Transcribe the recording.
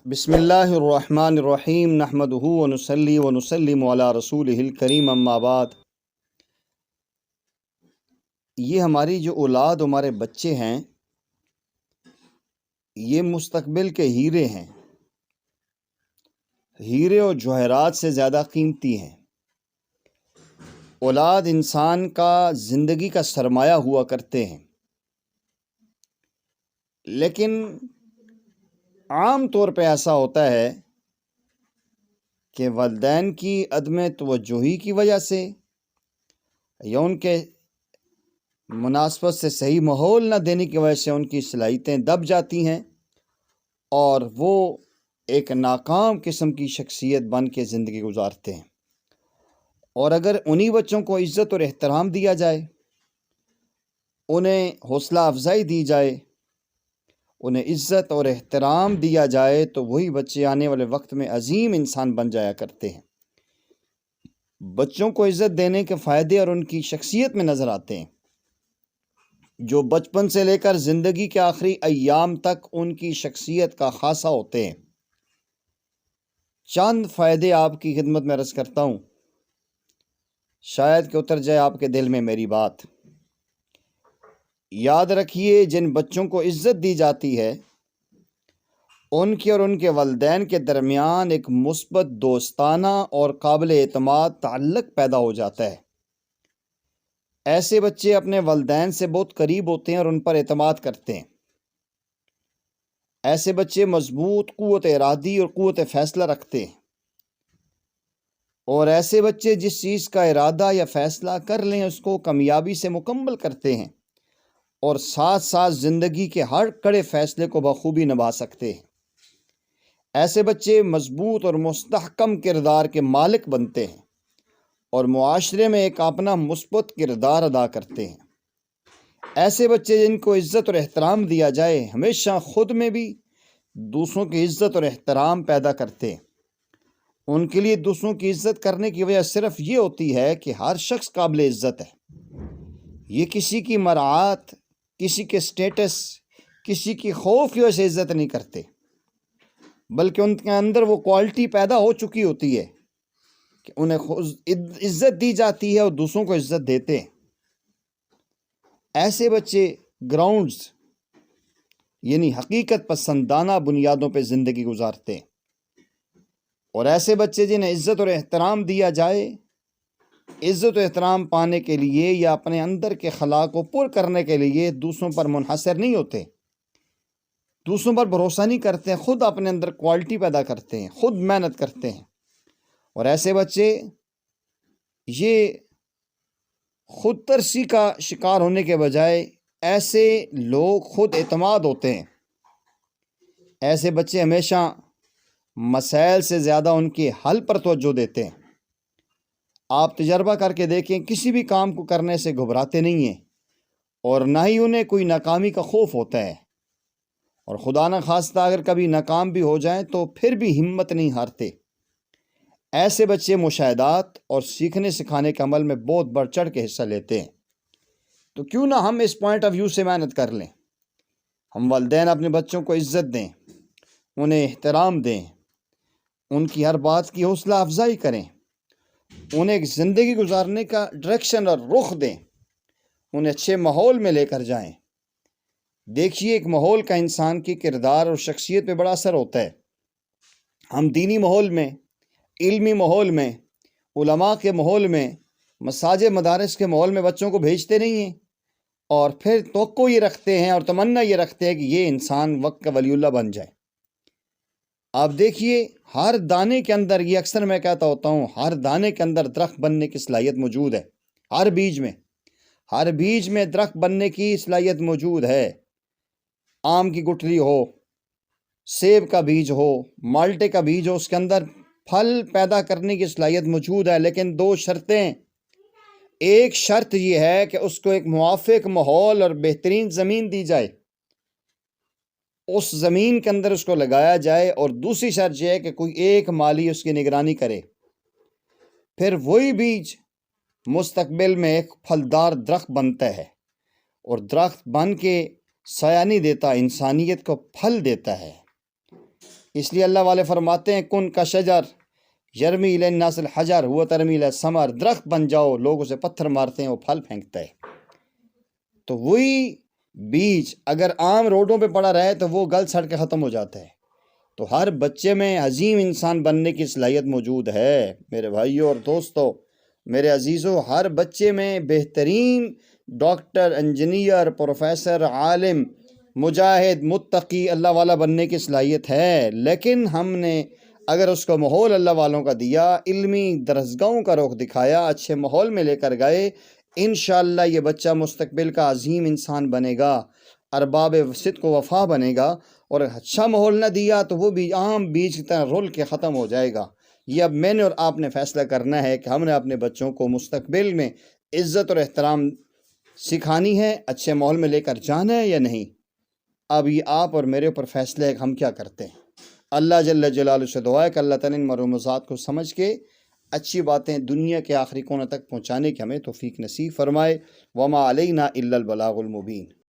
بسم اللہ الرحمن الرحیم نحمدہ ونصلی ونسلم علی رسولہ الکریم اما بعد۔ یہ ہماری جو اولاد ہمارے بچے ہیں، یہ مستقبل کے ہیرے ہیں، ہیرے اور جوہرات سے زیادہ قیمتی ہیں۔ اولاد انسان کا زندگی کا سرمایہ ہوا کرتے ہیں، لیکن عام طور پہ ایسا ہوتا ہے کہ والدین کی عدم توجہی کی وجہ سے یا ان کے مناسبت سے صحیح ماحول نہ دینے کی وجہ سے ان کی صلاحیتیں دب جاتی ہیں اور وہ ایک ناکام قسم کی شخصیت بن کے زندگی گزارتے ہیں۔ اور اگر انہی بچوں کو عزت اور احترام دیا جائے، انہیں حوصلہ افزائی دی جائے، انہیں عزت اور احترام دیا جائے، تو وہی بچے آنے والے وقت میں عظیم انسان بن جایا کرتے ہیں۔ بچوں کو عزت دینے کے فائدے اور ان کی شخصیت میں نظر آتے ہیں، جو بچپن سے لے کر زندگی کے آخری ایام تک ان کی شخصیت کا خاصہ ہوتے ہیں۔ چند فائدے آپ کی خدمت میں عرض کرتا ہوں، شاید کہ اتر جائے آپ کے دل میں میری بات۔ یاد رکھیے، جن بچوں کو عزت دی جاتی ہے، ان کے اور ان کے والدین کے درمیان ایک مثبت، دوستانہ اور قابل اعتماد تعلق پیدا ہو جاتا ہے۔ ایسے بچے اپنے والدین سے بہت قریب ہوتے ہیں اور ان پر اعتماد کرتے ہیں۔ ایسے بچے مضبوط قوت ارادی اور قوت فیصلہ رکھتے ہیں، اور ایسے بچے جس چیز کا ارادہ یا فیصلہ کر لیں اس کو کامیابی سے مکمل کرتے ہیں اور ساتھ ساتھ زندگی کے ہر کڑے فیصلے کو بخوبی نبھا سکتے ہیں۔ ایسے بچے مضبوط اور مستحکم کردار کے مالک بنتے ہیں اور معاشرے میں ایک اپنا مثبت کردار ادا کرتے ہیں۔ ایسے بچے جن کو عزت اور احترام دیا جائے، ہمیشہ خود میں بھی دوسروں کی عزت اور احترام پیدا کرتے ہیں۔ ان کے لیے دوسروں کی عزت کرنے کی وجہ صرف یہ ہوتی ہے کہ ہر شخص قابل عزت ہے۔ یہ کسی کی مراعات، کسی کے سٹیٹس، کسی کی خوف کی وجہ سے عزت نہیں کرتے، بلکہ ان کے اندر وہ کوالٹی پیدا ہو چکی ہوتی ہے کہ انہیں عزت دی جاتی ہے اور دوسروں کو عزت دیتے ہیں۔ ایسے بچے گراؤنڈز یعنی حقیقت پسندانہ بنیادوں پہ زندگی گزارتے ہیں، اور ایسے بچے جنہیں عزت اور احترام دیا جائے، عزت و احترام پانے کے لیے یا اپنے اندر کے خلا کو پر کرنے کے لیے دوسروں پر منحصر نہیں ہوتے، دوسروں پر بھروسہ نہیں کرتے، خود اپنے اندر کوالٹی پیدا کرتے ہیں، خود محنت کرتے ہیں۔ اور ایسے بچے یہ خود ترسی کا شکار ہونے کے بجائے ایسے لوگ خود اعتماد ہوتے ہیں۔ ایسے بچے ہمیشہ مسائل سے زیادہ ان کے حل پر توجہ دیتے ہیں۔ آپ تجربہ کر کے دیکھیں، کسی بھی کام کو کرنے سے گھبراتے نہیں ہیں اور نہ ہی انہیں کوئی ناکامی کا خوف ہوتا ہے، اور خدا نہ خواستہ اگر کبھی ناکام بھی ہو جائیں تو پھر بھی ہمت نہیں ہارتے۔ ایسے بچے مشاہدات اور سیکھنے سکھانے کے عمل میں بہت بڑھ چڑھ کے حصہ لیتے ہیں۔ تو کیوں نہ ہم اس پوائنٹ آف ویو سے محنت کر لیں، ہم والدین اپنے بچوں کو عزت دیں، انہیں احترام دیں، ان کی ہر بات کی حوصلہ افزائی کریں، انہیں ایک زندگی گزارنے کا ڈائریکشن اور رخ دیں، انہیں اچھے ماحول میں لے کر جائیں۔ دیکھیے، ایک ماحول کا انسان کی کردار اور شخصیت پہ بڑا اثر ہوتا ہے۔ ہم دینی ماحول میں، علمی ماحول میں، علماء کے ماحول میں، مساجد مدارس کے ماحول میں بچوں کو بھیجتے نہیں ہیں، اور پھر توقع یہ رکھتے ہیں اور تمنا یہ رکھتے ہیں کہ یہ انسان وقت کا ولی اللہ بن جائے۔ آپ دیکھیے، ہر دانے کے اندر، یہ اکثر میں کہتا ہوتا ہوں، ہر دانے کے اندر درخت بننے کی صلاحیت موجود ہے۔ ہر بیج میں درخت بننے کی صلاحیت موجود ہے۔ آم کی گٹھلی ہو، سیب کا بیج ہو، مالٹے کا بیج ہو، اس کے اندر پھل پیدا کرنے کی صلاحیت موجود ہے، لیکن دو شرطیں۔ ایک شرط یہ ہے کہ اس کو ایک موافق ماحول اور بہترین زمین دی جائے، اس زمین کے اندر اس کو لگایا جائے، اور دوسری شرط یہ ہے کہ کوئی ایک مالی اس کی نگرانی کرے۔ پھر وہی بیج مستقبل میں ایک پھلدار درخت بنتا ہے، اور درخت بن کے سایہ نہیں دیتا، انسانیت کو پھل دیتا ہے۔ اس لیے اللہ والے فرماتے ہیں کن کا شجر یرمی الی الناس الحجر ہوا ترمی الی الثمر، درخت بن جاؤ، لوگ اسے پتھر مارتے ہیں وہ پھل پھینکتا ہے۔ تو وہی بیج اگر عام روڈوں پہ پڑا رہے تو وہ گل سڑ کے ختم ہو جاتا ہے۔ تو ہر بچے میں عظیم انسان بننے کی صلاحیت موجود ہے میرے بھائیوں اور دوستو، میرے عزیزو، ہر بچے میں بہترین ڈاکٹر، انجینئر، پروفیسر، عالم، مجاہد، متقی، اللہ والا بننے کی صلاحیت ہے، لیکن ہم نے اگر اس کو ماحول اللہ والوں کا دیا، علمی درسگاہوں کا رخ دکھایا، اچھے ماحول میں لے کر گئے، انشاءاللہ یہ بچہ مستقبل کا عظیم انسان بنے گا، ارباب صدق و وفا بنے گا۔ اور اچھا ماحول نہ دیا تو وہ بھی عام بیج کی طرح رول کے ختم ہو جائے گا۔ یہ اب میں نے اور آپ نے فیصلہ کرنا ہے کہ ہم نے اپنے بچوں کو مستقبل میں عزت اور احترام سکھانی ہے، اچھے ماحول میں لے کر جانا ہے یا نہیں۔ اب یہ آپ اور میرے اوپر فیصلہ ہے کہ ہم کیا کرتے ہیں۔ اللہ جل جلالہ سے دعا ہے کہ اللہ تعالیٰ ان مرموزات کو سمجھ کے اچھی باتیں دنیا کے آخری کونے تک پہنچانے کی ہمیں توفیق نصیب فرمائے۔ وما علینا الا البلاغ المبین۔